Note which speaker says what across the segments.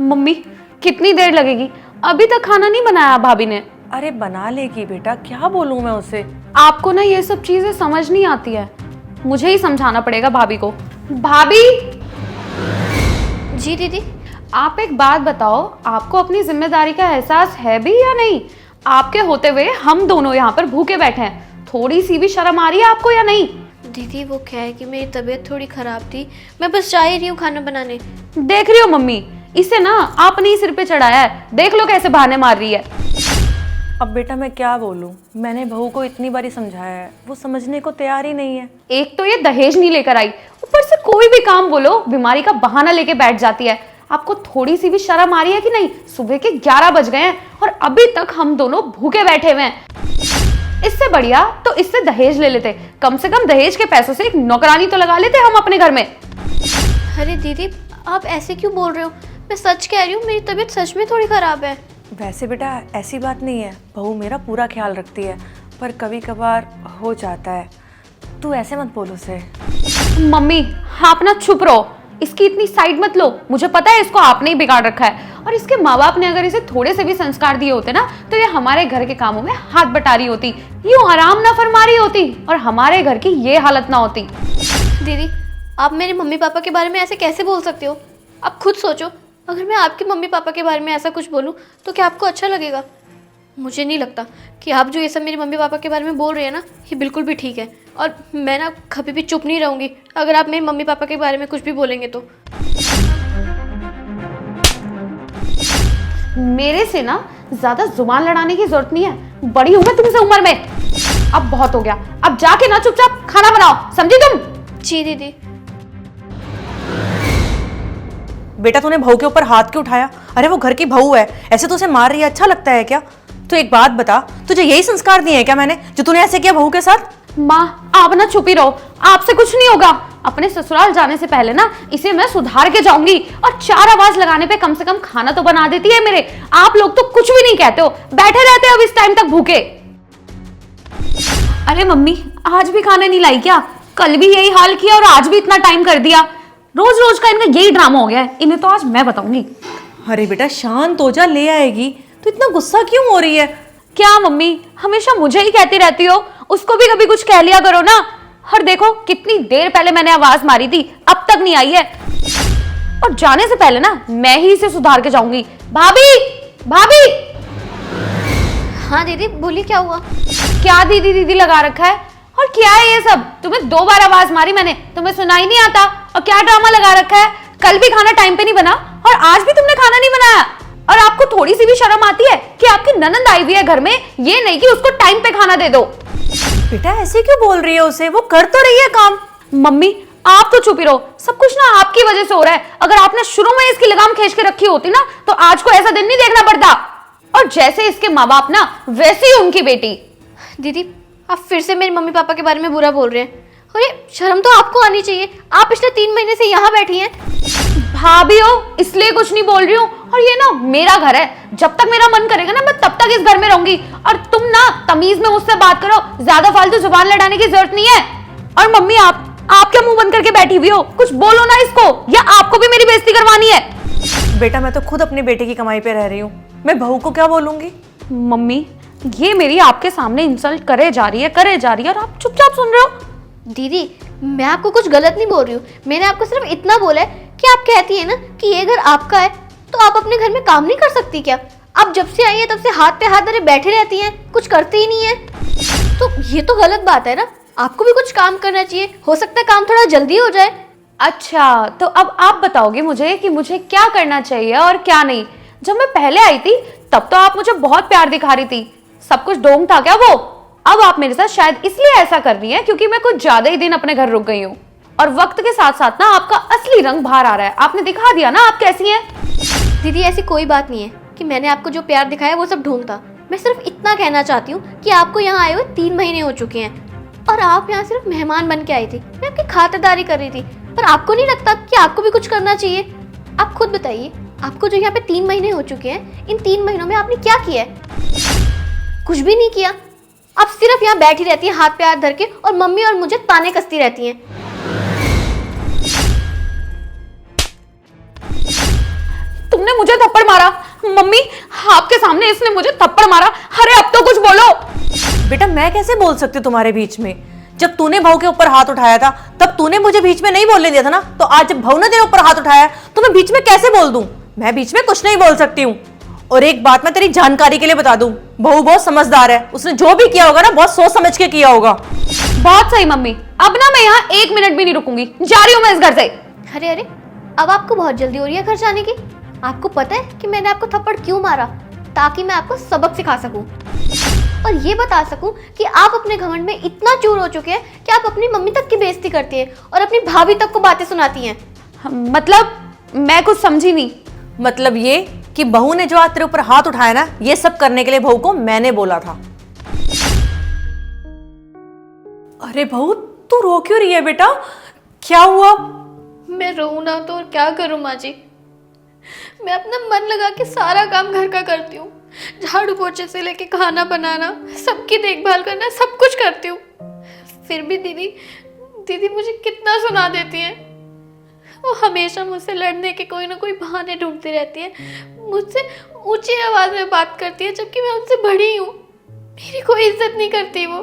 Speaker 1: Mummy कितनी देर लगेगी? अभी तक खाना नहीं बनाया भाभी ने।
Speaker 2: अरे बना लेगी बेटा, क्या बोलूं मैं उसे।
Speaker 1: आपको ना ये सब चीजें समझ नहीं आती है, मुझे ही समझाना पड़ेगा भाभी को। भाभी
Speaker 3: जी दीदी।
Speaker 1: आप एक बात बताओ, आपको अपनी जिम्मेदारी का एहसास है भी या नहीं? आपके होते हुए हम दोनों यहाँ पर भूखे बैठे हैं, थोड़ी सी भी शर्म आ रही है आपको या नहीं?
Speaker 3: दीदी वो क्या है कि मेरी तबीयत थोड़ी खराब थी, मैं बस जा ही रही हूँ खाना बनाने।
Speaker 1: देख रही हो मम्मी, इसे ना आपने ही सिर पे चढ़ाया है, देख लो कैसे बहाने मार रही है।
Speaker 2: अब बेटा मैं क्या बोलूं, मैंने बहू को इतनी बारी समझाया है, वो समझने को तैयार ही नहीं है।
Speaker 1: एक तो ये दहेज नहीं लेकर आई, ऊपर से कोई भी काम बोलो बीमारी का बहाना लेके बैठ जाती है। आपको थोड़ी सी भी शर्म आ रही है कि नहीं? सुबह के 11 बज गए हैं और अभी तक हम दोनों भूखे बैठे हुए हैं। इससे बढ़िया तो इससे दहेज ले लेते, कम से कम दहेज के पैसों से एक नौकरानी तो लगा लेते हम अपने घर में।
Speaker 3: अरे दीदी आप ऐसे क्यों बोल रहे हो, मैं सच कह रही हूँ, मेरी तबीयत सच में थोड़ी खराब है।
Speaker 2: वैसे बेटा ऐसी बात नहीं है, बहू मेरा पूरा ख्याल रखती है, पर कभी कभार हो जाता है। तू ऐसे मत बोल उसे।
Speaker 1: मम्मी आप ना चुप रहो, इसकी इतनी साइड मत लो। मुझे पता है इसको आपने ही बिगाड़ रखा है, और इसके माँ बाप ने अगर इसे थोड़े से भी संस्कार दिए होते ना तो ये हमारे घर के कामों में हाथ बटा रही होती, यूं आराम ना फरमा रही होती और हमारे घर की ये हालत ना होती।
Speaker 3: दीदी आप मेरे मम्मी पापा के बारे में ऐसे कैसे बोल सकते हो? आप खुद सोचो, अगर मैं आपके मम्मी पापा के बारे में ऐसा कुछ बोलूँ तो क्या आपको अच्छा लगेगा? मुझे नहीं लगता कि आप जो ये सब मेरे मम्मी पापा के बारे में बोल रहे हैं ना, ये बिल्कुल भी ठीक है। और मैं ना कभी भी चुप नहीं रहूँगी अगर आप मेरे मम्मी पापा के बारे में कुछ भी बोलेंगे तो।
Speaker 1: मेरे से ना ज्यादा जुबान लड़ाने की जरूरत नहीं है, बड़ी हूं मैं तुमसे उम्र में। अब बहुत हो गया, अब जाके ना चुपचाप खाना बनाओ, समझी तुम?
Speaker 3: जी दीदी।
Speaker 2: बेटा तूने बहू के ऊपर हाथ क्यों उठाया? अरे वो घर की बहू है, ऐसे तो उसे मार रही है, अच्छा लगता है क्या? तो एक बात बता, तुझे यही संस्कार दिए हैं क्या मैंने, जो तूने ऐसे किया बहू के साथ?
Speaker 1: माँ आप ना चुप ही रहो, आपसे कुछ नहीं होगा। अपने ससुराल जाने से पहले ना इसे मैं सुधार के जाऊंगी, और 4 आवाज लगाने पे कम से कम खाना तो बना देती है मेरे। आप लोग तो कुछ भी नहीं कहते हो, बैठे रहते हो अब इस टाइम तक भूखे। अरे मम्मी आज भी खाना नहीं लाई क्या? कल भी यही हाल किया और आज भी इतना टाइम कर दिया। रोज रोज का इनका यही ड्रामा हो गया है, इन्हें तो आज मैं बताऊंगी।
Speaker 2: अरे बेटा शांत हो जा, ले आएगी। तो इतना गुस्सा क्यों हो रही है?
Speaker 1: क्या मम्मी हमेशा मुझे ही कहती रहती हो, उसको भी कभी कुछ कह लिया करो ना। और देखो कितनी देर पहले मैंने आवाज मारी थी, अब तक नहीं आई है। और जाने से पहले ना मैं ही इसे सुधार के जाऊंगी। भाभी भाभी।
Speaker 3: हाँ दीदी बोलिए, क्या हुआ?
Speaker 1: क्या दीदी दीदी लगा रखा है, और क्या है ये सब? तुम्हें 2 बार आवाज मारी मैंने, तुम्हें सुनाई नहीं आता? और क्या ड्रामा लगा रखा है? कल भी खाना टाइम पे नहीं बना और आज भी तुमने खाना नहीं बनाया। और आपको थोड़ी सी भी शर्म आती है कि आपकी ननंद आई हुई है घर में, ये नहीं कि उसको टाइम पे खाना दे दो।
Speaker 2: बेटा ऐसे क्यों बोल रही है उसे, वो कर तो रही है काम।
Speaker 1: मम्मी आप तो चुप ही रहो, सब कुछ ना आपकी वजह से हो रहा है। अगर आपने शुरू में इसकी लगाम खींच के रखी होती ना तो आज को ऐसा दिन नहीं देखना पड़ता। और जैसे इसके माँ बाप ना वैसे ही उनकी बेटी।
Speaker 3: दीदी आप फिर से मेरे मम्मी पापा के बारे में बुरा बोल रहे हैं। अरे शर्म तो आपको आनी चाहिए, आप पिछले 3 महीने से यहाँ बैठी हैं।
Speaker 1: भाभी हो इसलिए कुछ नहीं बोल रही हूँ, और ये ना मेरा घर है, जब तक मेरा मन करेगा ना मैं तब तक इस घर में रहूंगी। और तुम ना तमीज में मुझसे बात करो, ज्यादा फालतू जुबान लड़ाने की जरूरत नहीं है। और मम्मी आप क्या मुंह बंद करके बैठी हुई हो? कुछ बोलो ना इसको, या आपको भी मेरी बेइज्जती करवानी है?
Speaker 2: बेटा मैं तो खुद अपने बेटे की कमाई पे रह रही हूँ, मैं बहू को क्या बोलूंगी?
Speaker 1: मम्मी ये मेरी आपके सामने इंसल्ट करे जा रही है और आप चुपचाप सुन रहे हो।
Speaker 3: दीदी मैं आपको कुछ गलत नहीं बोल रही हूँ, मैंने आपको सिर्फ इतना बोला है कि आप कहती है ना कि ये घर आपका है, तो आप अपने घर में काम नहीं कर सकती क्या? आप जब से आई है तब से हाथ पे हाथ धरे बैठे रहती हैं, कुछ करती ही नहीं है। तो ये तो गलत बात है ना, आपको भी कुछ काम करना चाहिए, हो सकता है काम थोड़ा जल्दी हो जाए।
Speaker 1: अच्छा तो अब आप बताओगे मुझे कि मुझे क्या करना चाहिए और क्या नहीं। जब मैं पहले आई थी तब तो आप मुझे बहुत प्यार दिखा रही थी, सब कुछ ढोंग था क्या वो? अब आप मेरे साथ शायद इसलिए ऐसा कर रही हैं क्योंकि मैं कुछ ज्यादा ही दिन अपने घर रुक गई हूँ, और वक्त के साथ साथ ना आपका असली रंग बाहर आ रहा है। आपने दिखा दिया ना आप कैसी हैं।
Speaker 3: दीदी ऐसी कोई बात नहीं है कि मैंने आपको जो प्यार दिखाया वो सब ढोंग था। मैं सिर्फ इतना कहना चाहती हूँ कि आपको यहाँ आए हुए 3 महीने हो चुके हैं, और आप यहाँ सिर्फ मेहमान बन के आई थी, मैं आपकी खातिरदारी कर रही थी। पर आपको नहीं लगता कि आपको भी कुछ करना चाहिए? आप खुद बताइए, आपको जो यहाँ पे 3 महीने हो चुके हैं, इन 3 महीनों में आपने क्या किया है? कुछ भी नहीं किया। आप सिर्फ यहाँ बैठी रहती हैं हाथ पे हाथ धर के, और मम्मी और मुझे ताने कसती रहती हैं।
Speaker 1: तुमने मुझे थप्पड़ मारा। मम्मी, आपके सामने इसने मुझे थप्पड़ मारा। अरे अब तो कुछ बोलो।
Speaker 2: बेटा मैं कैसे बोल सकती हूँ तुम्हारे बीच में? जब तूने बहू के ऊपर हाथ उठाया था तब तूने मुझे बीच में नहीं बोलने दिया था ना, तो आज जब बहू ने तेरे ऊपर हाथ उठाया तो मैं बीच में कैसे बोल दूं? मैं बीच में कुछ नहीं बोल सकती हूँ। और एक बात मैं तेरी जानकारी के लिए बता दूं, बहू बहुत समझदार है, उसने जो भी किया होगा ना बहुत सोच समझ के किया होगा।
Speaker 1: बहुत सही मम्मी, अब ना मैं यहाँ 1 मिनट भी नहीं रुकूंगी, जा रही हूँ मैं इस घर से।
Speaker 3: अरे अरे, अब आपको बहुत जल्दी हो रही है घर जाने की। आपको पता है कि मैंने आपको थप्पड़ क्यों मारा? ताकि मैं आपको सबक सिखा सकूं और ये बता सकूं कि आप अपने घमंड में इतना चूर हो चुके हैं कि आप अपनी मम्मी तक की बेइज्जती करती हैं और अपनी भाभी तक को बातें सुनाती हैं।
Speaker 1: मतलब मैं कुछ समझी नहीं।
Speaker 2: मतलब ये कि बहू ने जो आज तेरे ऊपर हाथ उठाया ना, ये सब करने के लिए बहू को मैंने बोला था। अरे बहू तू रो क्यों रही है बेटा? क्या हुआ?
Speaker 3: मैं रोऊं ना तो और क्या करूं माँ जी? मैं अपना मन लगा के सारा काम घर का करती हूँ, झाड़ू पोछे से लेके खाना बनाना, सबकी देखभाल करना, सब कुछ करती हूँ। फिर भी दीदी मुझे कितना सुना देती है। वो हमेशा मुझसे लड़ने के कोई ना कोई बहाने ढूंढती रहती है, मुझसे ऊंची आवाज में बात करती है, जबकि मैं उनसे बड़ी हूँ। मेरी कोई इज्जत नहीं करती वो।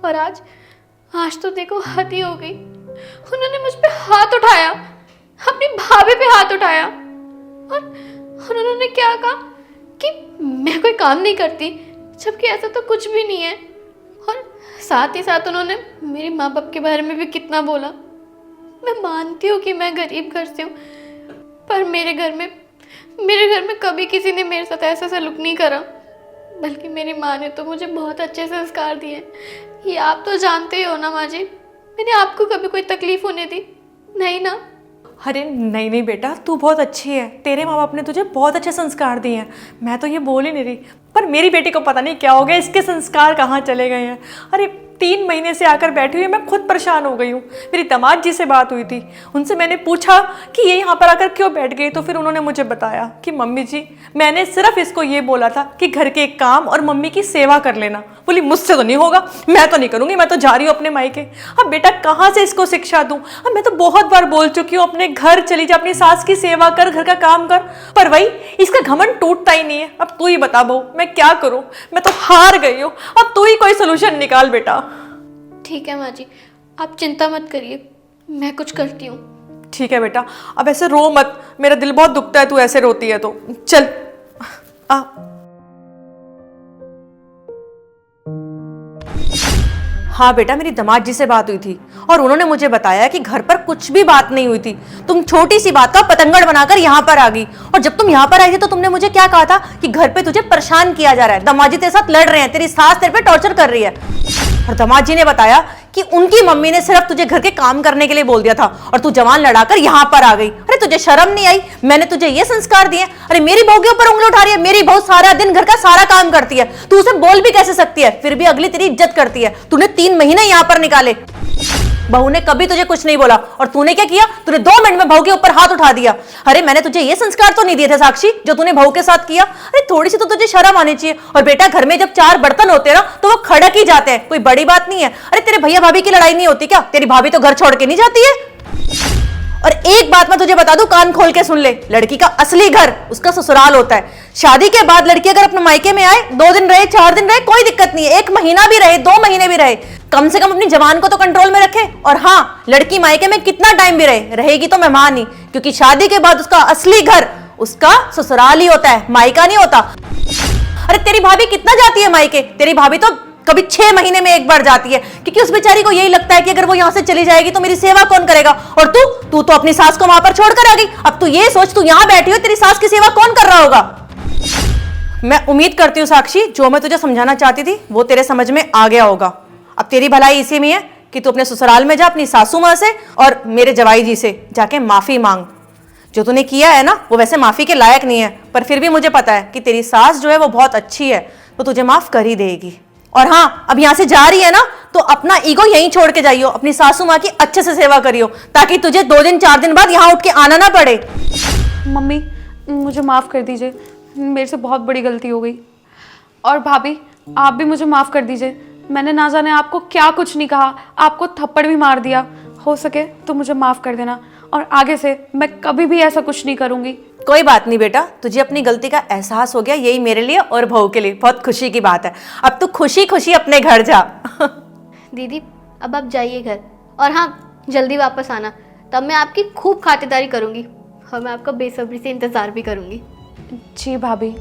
Speaker 3: और आज तो देखो हद ही हो गई। उन्होंने मुझ पे हाथ उठाया, अपनी भाभी पे हाथ उठाया और उन्होंने क्या कहा कि मैं कोई काम नहीं करती, जबकि ऐसा तो कुछ भी नहीं है। और साथ ही साथ उन्होंने मेरे माँ बाप के बारे में भी कितना बोला। मैं मानती हूँ कि मैं गरीब घर से हूँ, पर मेरे घर में कभी किसी ने मेरे साथ ऐसा सलूक नहीं करा, बल्कि मेरी माँ ने तो मुझे बहुत अच्छे संस्कार दिए। ये आप तो जानते ही हो ना माँ जी, मैंने आपको कभी कोई तकलीफ होने दी नहीं ना?
Speaker 2: अरे नहीं नहीं बेटा, तू बहुत अच्छी है, तेरे माँ बाप ने तुझे बहुत अच्छे संस्कार दिए हैं, मैं तो ये बोल ही नहीं रही। पर मेरी बेटी को पता नहीं क्या हो गया, इसके संस्कार कहाँ चले गए हैं। अरे 3 महीने से आकर बैठी हुई, मैं खुद परेशान हो गई हूँ। मेरी दामाद जी से बात हुई थी, उनसे मैंने पूछा कि ये यहाँ पर आकर क्यों बैठ गई, तो फिर उन्होंने मुझे बताया कि मम्मी जी मैंने सिर्फ इसको ये बोला था कि घर के काम और मम्मी की सेवा कर लेना। बोली मुझसे तो नहीं होगा, मैं तो नहीं करूँगी, मैं तो जा रही हूँ अपने मायके। अब बेटा कहाँ से इसको शिक्षा दूँ? अब मैं तो बहुत बार बोल चुकी हूँ अपने घर चली जा, अपनी सास की सेवा कर, घर का काम कर, पर वही इसका घमंड टूटता ही नहीं है। अब तू ही बता बहू, मैं क्या करूँ? मैं तो हार गई हूँ, अब तू ही कोई सोल्यूशन निकाल बेटा।
Speaker 3: ठीक है माँ जी, आप चिंता मत करिए, मैं कुछ करती हूँ।
Speaker 2: ठीक है बेटा, अब ऐसे रो मत, मेरा दिल बहुत दुखता है तू ऐसे रोती है तो। चल आ। हाँ बेटा, मेरी दामाद जी से बात हुई थी और उन्होंने मुझे बताया कि घर पर कुछ भी बात नहीं हुई थी, तुम छोटी सी बात का पतंगड़ बनाकर यहाँ पर आ गई। और जब तुम यहाँ पर आई थी तो तुमने मुझे क्या कहा था कि घर पे तुझे परेशान किया जा रहा है, दामाद जी तेरे साथ लड़ रहे हैं, तेरी सास तेरे पे टॉर्चर कर रही है। और दामाद जी ने बताया कि उनकी मम्मी ने सिर्फ तुझे घर के काम करने के लिए बोल दिया था और तू जवान लड़ाकर यहाँ पर आ गई। अरे तुझे शर्म नहीं आई? मैंने तुझे ये संस्कार दिए? अरे मेरी बहू के ऊपर उंगली उठा रही है। मेरी बहू सारा दिन घर का सारा काम करती है, तू उसे बोल भी कैसे सकती है? फिर भी अगली तेरी इज्जत करती है। तूने 3 महीने यहाँ पर निकाले, बहू ने कभी तुझे कुछ नहीं बोला और तूने क्या किया? तूने 2 मिनट में बहू के ऊपर हाथ उठा दिया। अरे मैंने तुझे ये संस्कार तो नहीं दिए थे साक्षी जो तूने बहू के साथ किया? अरे थोड़ी सी तो तुझे शर्म आनी चाहिए। और बेटा घर में जब 4 बर्तन होते हैं ना तो वो खड़क ही जाते हैं, कोई बड़ी बात नहीं है। अरे तेरे भैया भाभी की लड़ाई नहीं होती क्या? तेरी भाभी तो घर छोड़ के नहीं जाती है। और एक बात मैं तुझे बता दूं, कान खोल के सुन ले, लड़की का असली घर उसका ससुराल होता है। शादी के बाद लड़की अगर अपने मायके में आए, 2 दिन रहे, 4 दिन रहे, कोई दिक्कत नहीं है। 1 महीना भी रहे, 2 महीने भी रहे, कम से कम अपनी जबान को तो कंट्रोल में रखे। और हाँ, लड़की मायके में कितना टाइम भी रहेगी तो मेहमान ही, क्योंकि शादी के बाद उसका असली घर उसका ससुराल ही होता है, मायका नहीं होता। अरे तेरी भाभी कितना जाती है मायके? तेरी भाभी तो कभी 6 महीने में एक बार जाती है, क्योंकि उस बेचारी को यही लगता है कि अगर वो यहां से चली जाएगी तो मेरी सेवा कौन करेगा। और तू तो अपनी सास को वहां पर छोड़कर आ गई। अब तू ये सोच, तू यहां बैठी हो, तेरी सास की सेवा कौन कर रहा होगा? मैं उम्मीद करती हूँ साक्षी, जो मैं तुझे समझाना चाहती थी वो तेरे समझ में आ गया होगा। अब तेरी भलाई इसी में है कि तू अपने ससुराल में जा, अपनी सासू माँ से और मेरे जवाई जी से जाके माफी मांग। जो तूने किया है ना वो वैसे माफी के लायक नहीं है, पर फिर भी मुझे पता है कि तेरी सास जो है वो बहुत अच्छी है, तो तुझे माफ कर ही देगी। और हाँ, अब यहाँ से जा रही है ना तो अपना ईगो यहीं छोड़ के जाइयो, अपनी सासू माँ की अच्छे से सेवा करियो, ताकि तुझे 2 दिन 4 दिन बाद यहाँ उठ के आना ना पड़े।
Speaker 1: मम्मी मुझे माफ़ कर दीजिए, मेरे से बहुत बड़ी गलती हो गई। और भाभी आप भी मुझे माफ़ कर दीजिए, मैंने ना जाने आपको क्या कुछ नहीं कहा, आपको थप्पड़ भी मार दिया। हो सके तो मुझे माफ़ कर देना और आगे से मैं कभी भी ऐसा कुछ नहीं करूँगी।
Speaker 2: कोई बात नहीं बेटा, तुझे अपनी गलती का एहसास हो गया, यही मेरे लिए और बहू के लिए बहुत खुशी की बात है। अब तू खुशी खुशी अपने घर जा।
Speaker 3: दीदी अब आप जाइए घर, और हाँ जल्दी वापस आना, तब मैं आपकी खूब खातिरदारी करूँगी और मैं आपका बेसब्री से इंतज़ार भी करूँगी।
Speaker 1: जी भाभी।